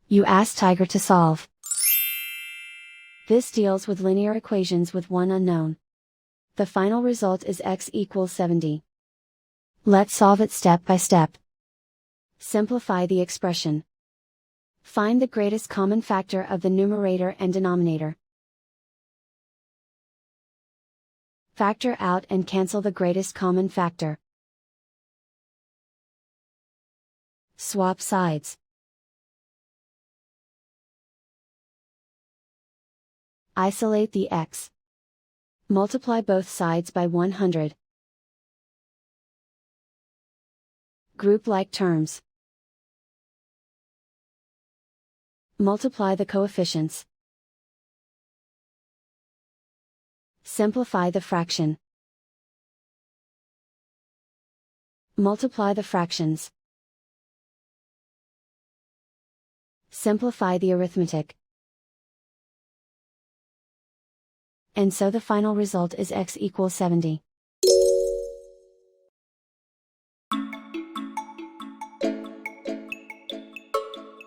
You ask Tiger to solve. This deals with linear equations with one unknown. The final result is x equals 70. Let's solve it step by step. Simplify the expression. Find the greatest common factor of the numerator and denominator. Factor out and cancel the greatest common factor. Swap sides. Isolate the x. Multiply both sides by 100. Group like terms. Multiply the coefficients. Simplify the fraction. Multiply the fractions. Simplify the arithmetic. And so the final result is x equals 70.